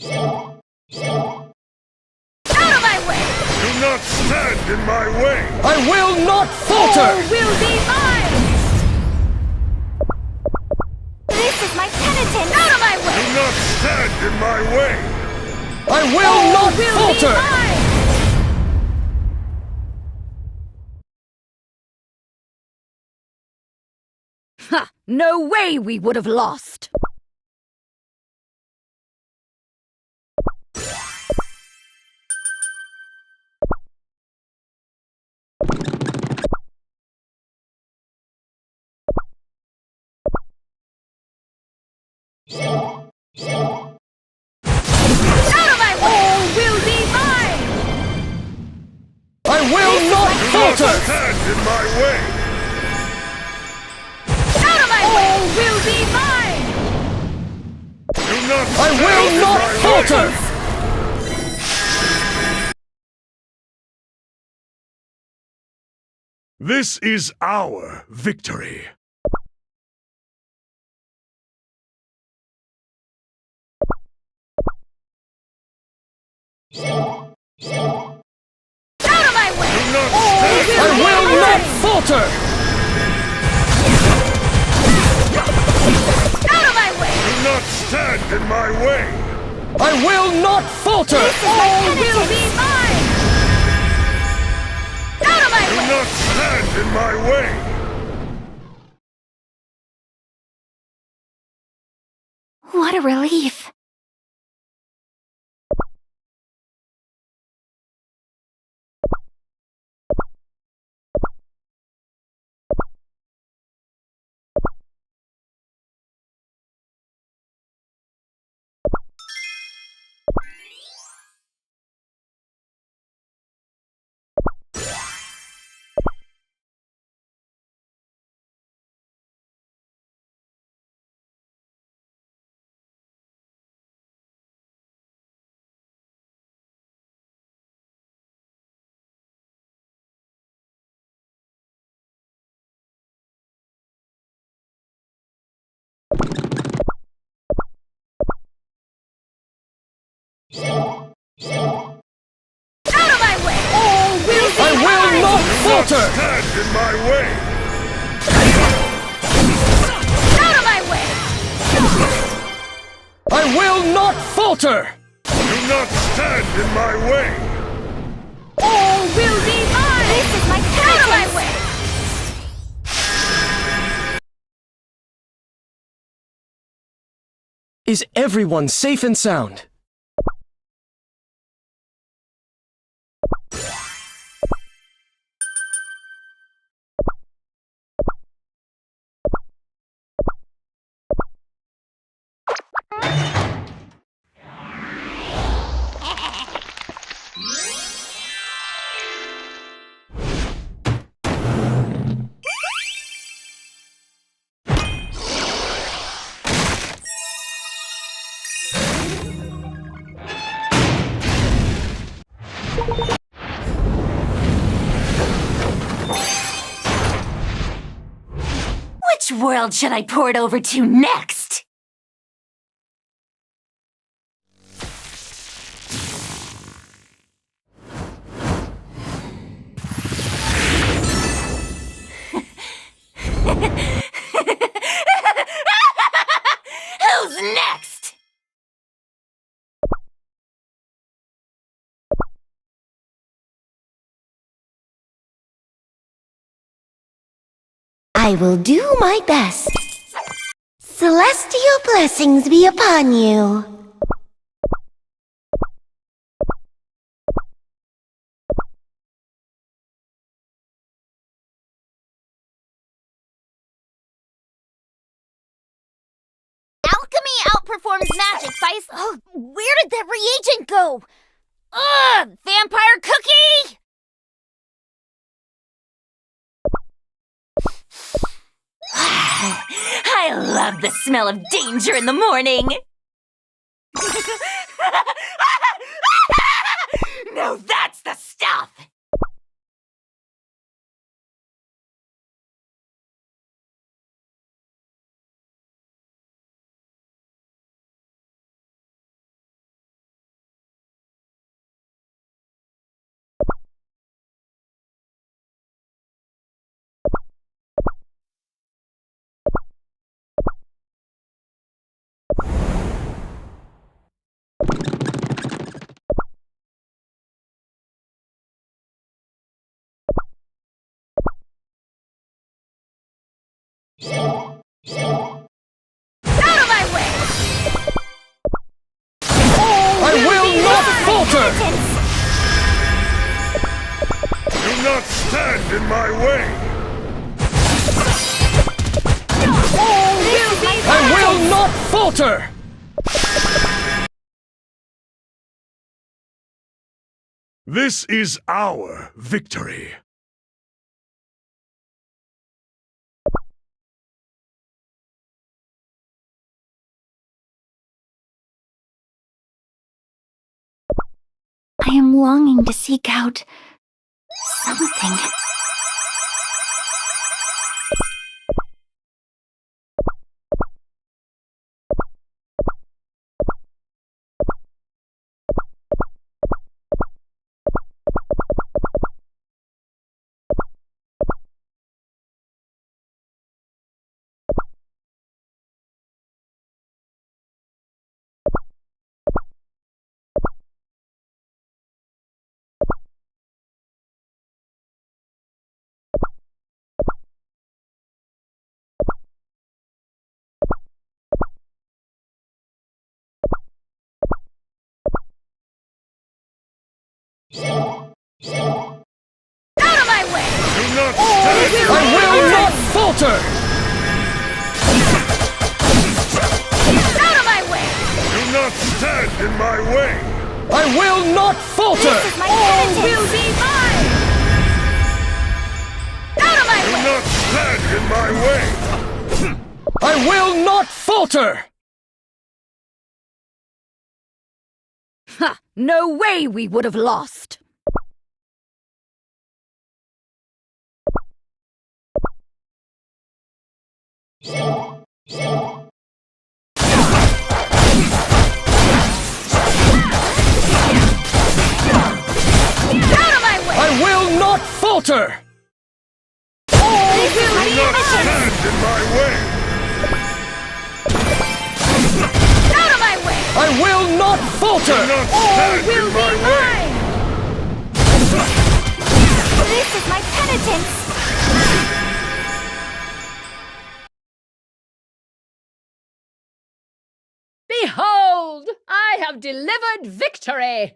Out of my way! Do not stand in my way! I will not falter! All will be mine! This is my penitence! Out of my way! Do not stand in my way! I will not will falter! Be mine! Ha! No way we would have lost! Out of my way! All will be mine! I will not Do falter! not stand in my way! Out of my way! All will be mine! Do not I stand will in not my falter! way! This is our victory. Out of my way! Do not All stand I in will my not way! falter! Out of my way! Do not stand in my way! I will not falter! All will be mine! Out of my Do way! not stand in my way! What a relief! Out of my way! All will be I will mine! not Do not falter! stand in my way! Out of my way! I will not falter! Do not stand in my way! All will be mine! This is my penitence! Out of my way! Is everyone safe and sound? Which world should I port over to next? Who's next? I will do my best. Celestial blessings be upon you. Alchemy outperforms magic by... Oh, where did that reagent go? Ugh! Vampire cookie! I love the smell of danger in the morning! Now that's the stuff! Out of my way! I will not falter! Do not stand in my way! I will not falter! This is our victory. I am longing to seek out something. Out of my way! Do not stand in I my will way! not falter! Out of my way! Do not stand in my way! I will not falter! All will be mine! Out of my Do way! not stand in my way! I will not falter! Ha! No way we would have lost! Out of my way! I will not falter! All will Do be not mine! stand in my way! Out of my way! I will not Do falter! not All stand will in be my way! mine! This is my penitence! Behold, I have delivered victory!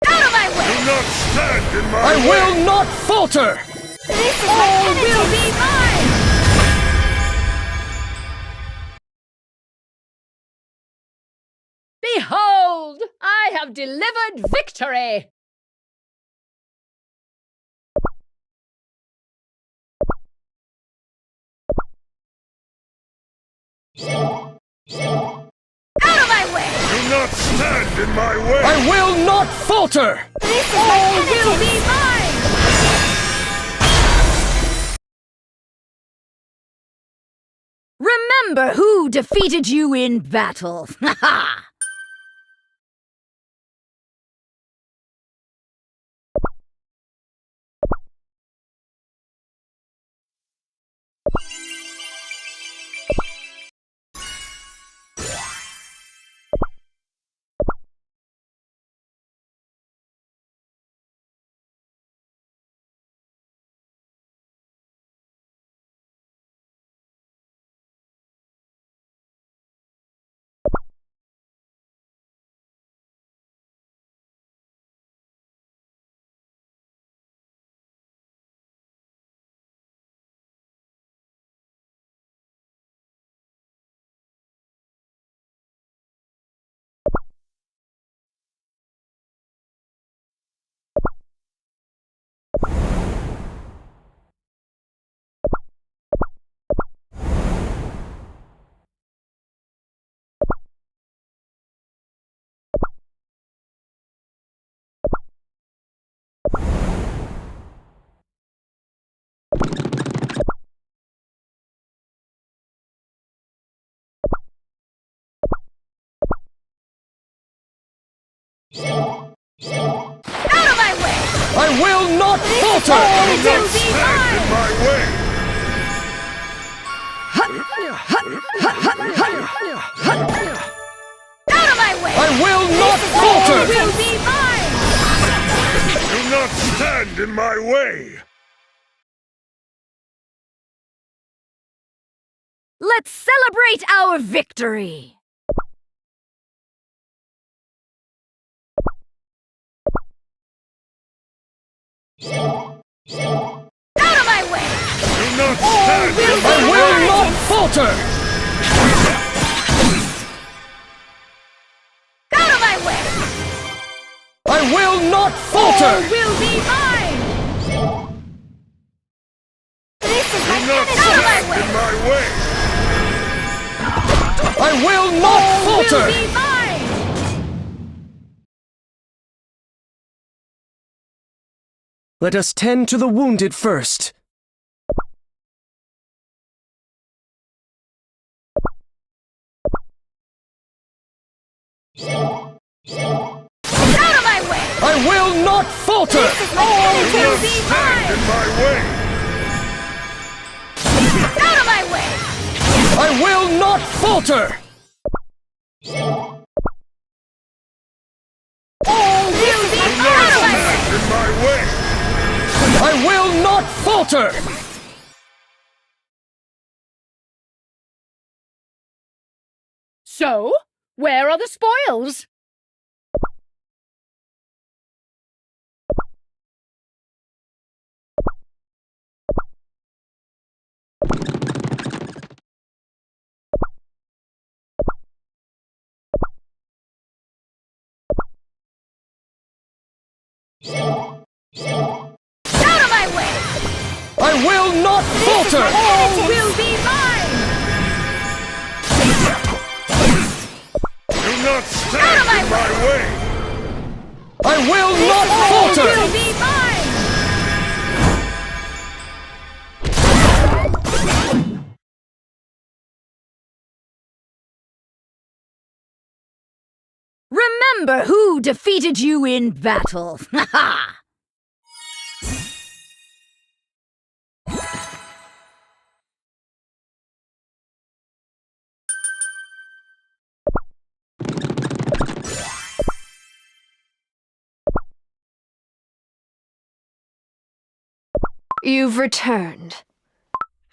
Out of my way! Do not stand in my I way! will not falter! This is my penitence! Will be mine! Behold, I have delivered victory! Out of my way! Do not stand in my way! I will not falter! This is my penitence! Will be mine! Remember who defeated you in battle! Ha ha! Out of my way! I will not falter! It Not will be stand in mine! my way! Out of my way! I will not falter! It will be mine! Do not stand in my way! Let's celebrate our victory! Out of my way! Do not stand in I my will way! not falter! Out of my way! I will not falter! Will be mine! This is Do my not cannon! Out of my stand way! in my way! I will not falter! Will be mine! Let us tend to the wounded first. Out of my way! I will not falter! This is my cannon! Do Will not be stand mine! in my way! Out of my way! I will not falter! Will be Do mine! not Out of my way! stand in my way! I will not falter! So, where are the spoils? Out of my way! I will not falter! Will be mine! Do not Out of stand my in my way! I will not falter! Will be mine! Remember who defeated you in battle. Ha ha! You've returned.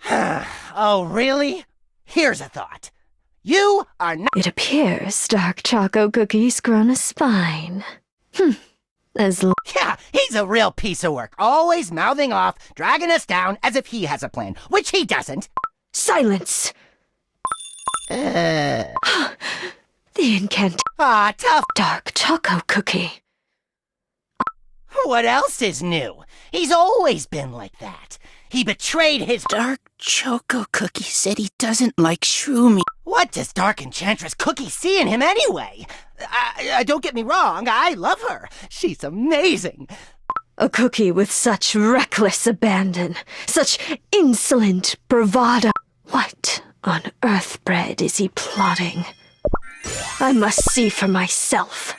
Oh, really? Here's a thought. You are not— It appears Dark Choco Cookie's grown a spine. Yeah, he's a real piece of work. Always mouthing off, dragging us down as if he has a plan, which he doesn't. Silence! The incant Tough. Dark Choco Cookie. What else is new? He's always been like that. He betrayed his— Dark Choco Cookie said he doesn't like Shroomy. What does Dark Enchantress Cookie see in him anyway? Don't get me wrong, I love her. She's amazing. A cookie with such reckless abandon, such insolent bravado. What on earth bread is he plotting? I must see for myself.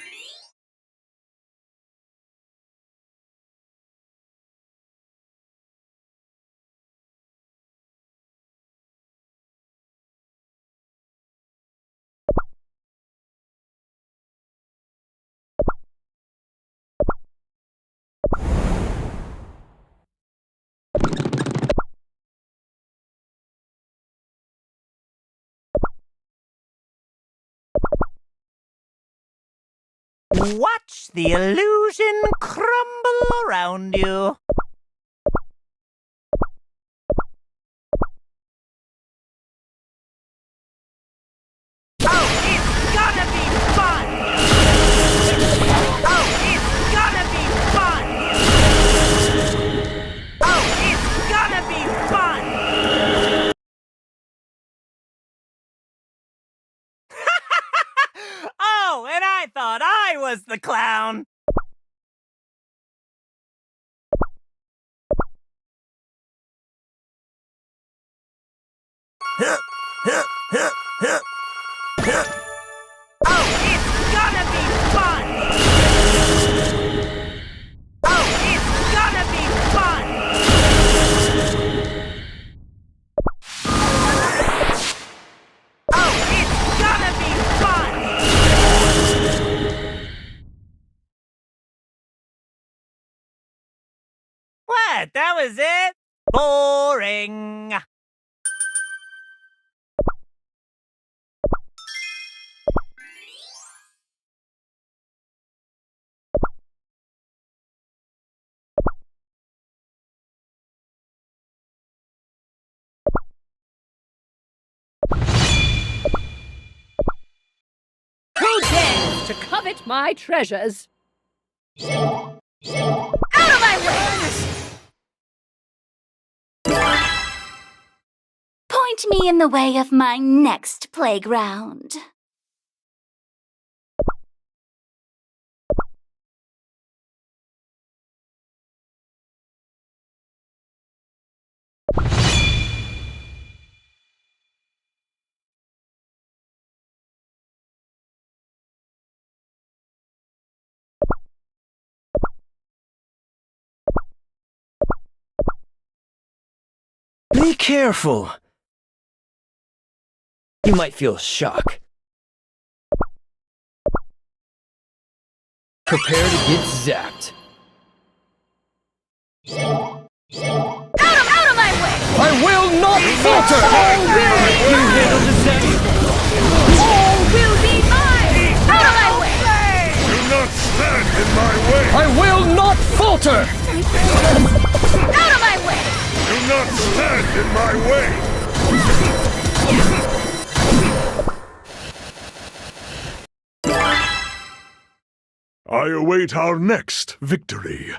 Watch the illusion crumble around you. Oh, it's gonna be fun! Oh, it's gonna be fun! I thought I was the clown. Oh, it's gonna be fun! Oh, it's gonna be fun! Oh, it's gonna be fun! What? That was it? Boring! Who dares to covet my treasures? Out of my way! Point me in the way of my next playground. Be careful. You might feel shock. Prepare to get zapped. Out of my way! I will not falter! You handle the zap. All will be mine! Out of my way! Do not stand in my way! I will not falter! Out of my way! Do not stand in my way! I await our next victory.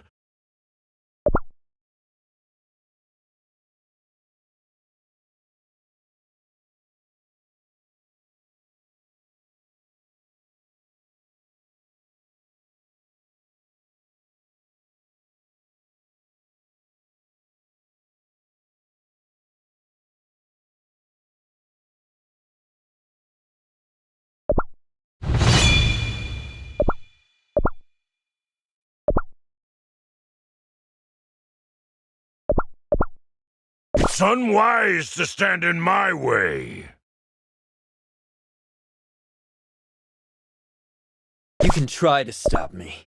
It's unwise to stand in my way. You can try to stop me.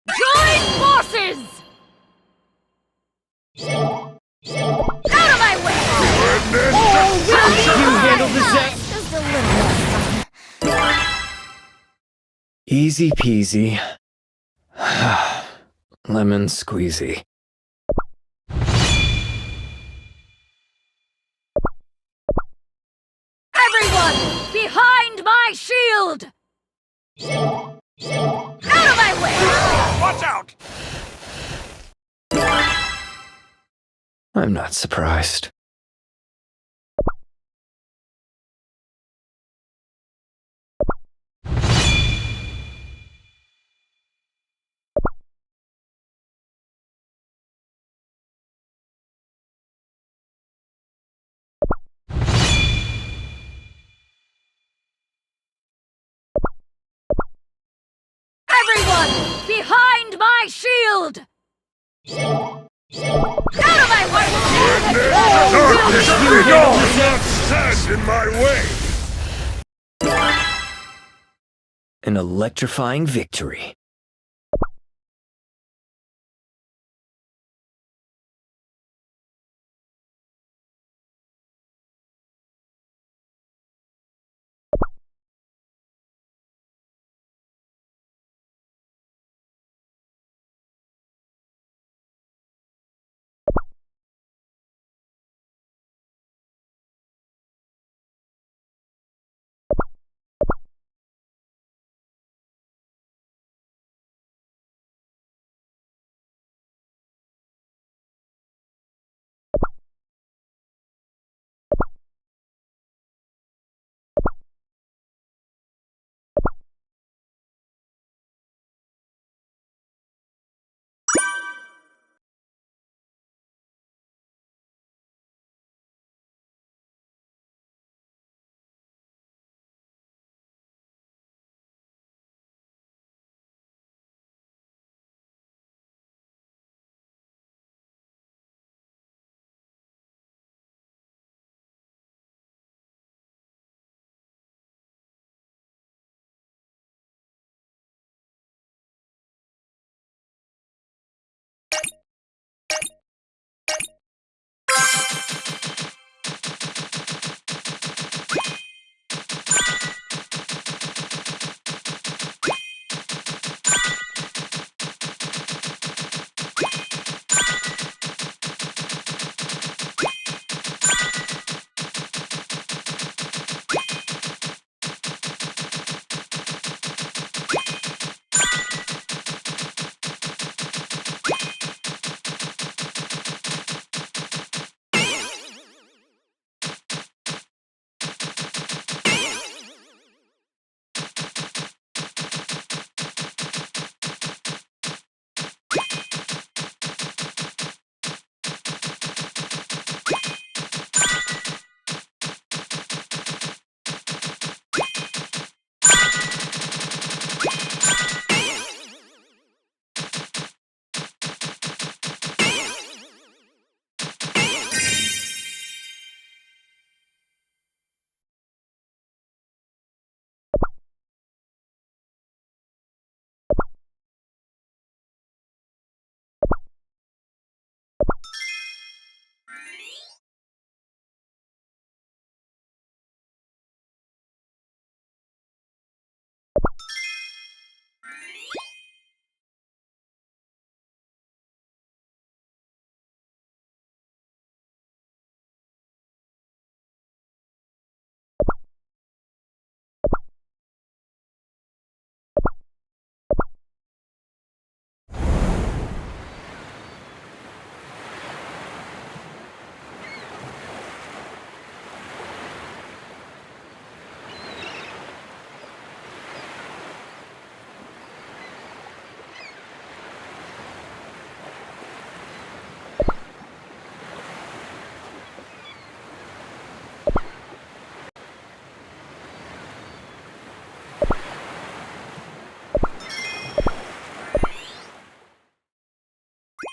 Join forces! Out of my way! You handle the zap. Just a little less fun. Easy peasy. Lemon squeezy. Everyone, behind my shield! Out of my way! Watch out! I'm not surprised. Everyone, behind my shield! Out of my way! Darkness, do not stand in my way! An electrifying victory.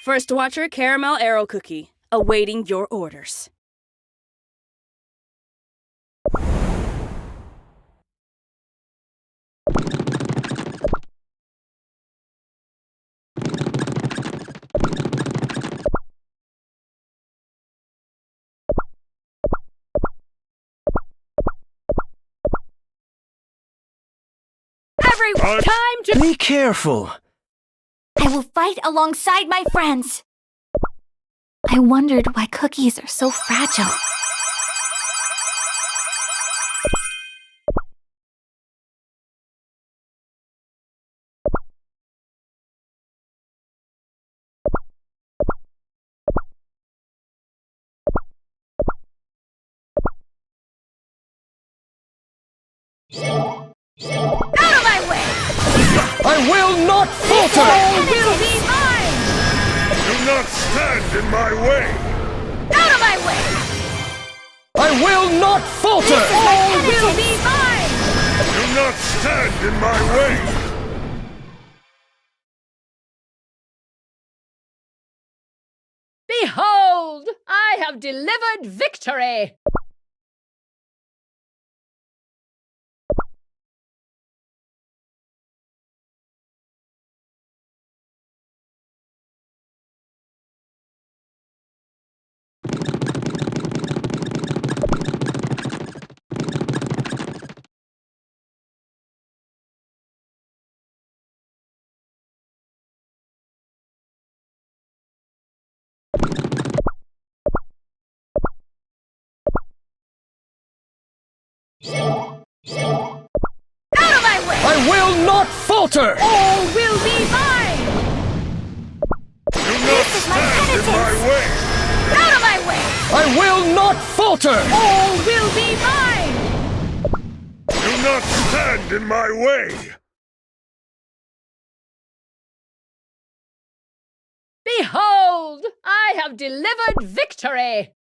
First Watcher Caramel Arrow Cookie, awaiting your orders. Time to... Be careful. I will fight alongside my friends. I wondered why cookies are so fragile. I will not falter! will be mine! Do not stand in my way! Out of my way! I will not falter! All will be mine! Do not stand in my way! Behold! I have delivered victory! I will not falter! All will be mine! Do not stand in my way! Out of my way! I will not falter! All will be mine! Do not stand in my way! Behold! I have delivered victory!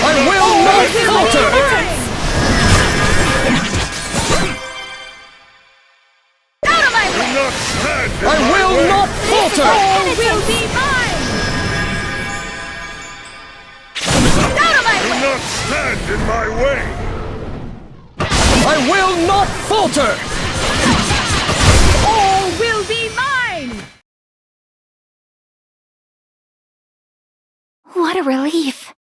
I will not falter! Do not stand in I my will way! not falter! All will be mine! Do not stand in my way! I will not falter! All will be mine! What a relief.